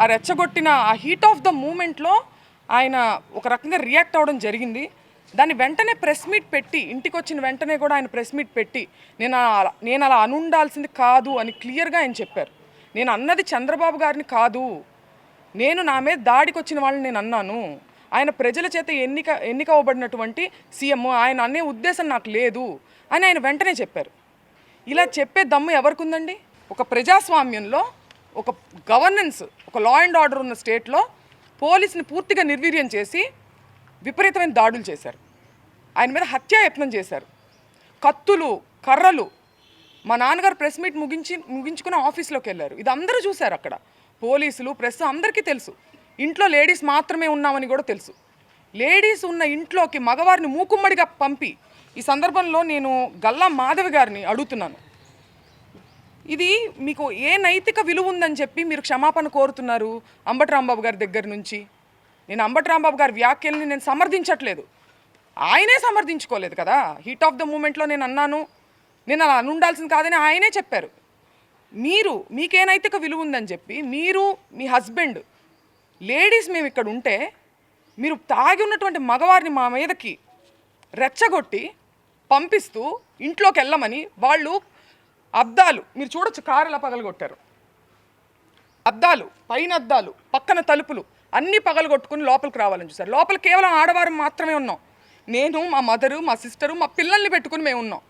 ఆ రెచ్చగొట్టిన ఆ heat of the మూమెంట్లో ఆయన ఒక రకంగా రియాక్ట్ అవ్వడం జరిగింది. దాన్ని వెంటనే ప్రెస్ మీట్ పెట్టి, ఇంటికి వచ్చిన వెంటనే కూడా ఆయన ప్రెస్ మీట్ పెట్టి నేను అలా అనుండాల్సింది కాదు అని క్లియర్గా ఆయన చెప్పారు. నేను అన్నది చంద్రబాబు గారిని కాదు, నేను నా మీద దాడికి వచ్చిన వాళ్ళని నేను అన్నాను. ఆయన ప్రజల చేత ఎన్నిక అవ్వబడినటువంటి సీఎం, ఆయన అనే ఉద్దేశం నాకు లేదు అని ఆయన వెంటనే చెప్పారు. ఇలా చెప్పే దమ్ము ఎవరికి ఉందండి? ఒక ప్రజాస్వామ్యంలో, ఒక గవర్నెన్స్, ఒక లా అండ్ ఆర్డర్ ఉన్న స్టేట్లో పోలీసుని పూర్తిగా నిర్వీర్యం చేసి విపరీతమైన దాడులు చేశారు. ఆయన మీద హత్యాయత్నం చేశారు. కత్తులు, కర్రలు. మా నాన్నగారు ప్రెస్ మీట్ ముగించుకుని ఆఫీస్లోకి వెళ్ళారు. ఇది అందరూ చూశారు. అక్కడ పోలీసులు, ప్రెస్ అందరికీ తెలుసు. ఇంట్లో లేడీస్ మాత్రమే ఉన్నామని కూడా తెలుసు. లేడీస్ ఉన్న ఇంట్లోకి మగవారిని మూకుమ్మడిగా పంపి, ఈ సందర్భంలో నేను గల్లా మాధవి గారిని అడుగుతున్నాను, ఇది మీకు ఏ నైతిక విలువ ఉందని చెప్పి మీరు క్షమాపణ కోరుతున్నారు అంబటి రాంబాబు గారి దగ్గర నుంచి? నేను అంబటి రాంబాబు గారి వ్యాఖ్యల్ని నేను సమర్థించట్లేదు, ఆయనే సమర్థించుకోలేదు కదా. హీట్ ఆఫ్ ద మూమెంట్లో నేను అన్నాను, నేను అలా అనుండాల్సింది కాదని ఆయనే చెప్పారు. మీకే నైతిక విలువ ఉందని చెప్పి మీరు, మీ హస్బెండ్, లేడీస్ మేము ఇక్కడ ఉంటే మీరు తాగి ఉన్నటువంటి మగవారిని మా మీదకి రెచ్చగొట్టి పంపిస్తూ ఇంట్లోకి వెళ్ళమని, వాళ్ళు అద్దాలు మీరు చూడొచ్చు, కారు ఎలా పగలగొట్టారు, అద్దాలు, పైన అద్దాలు, పక్కన తలుపులు అన్నీ పగలగొట్టుకుని లోపలికి రావాలని చూశారు. లోపల కేవలం ఆడవారు మాత్రమే ఉన్నాం. నేను, మా మదరు, మా సిస్టరు, మా పిల్లల్ని పెట్టుకుని మేము ఉన్నాం.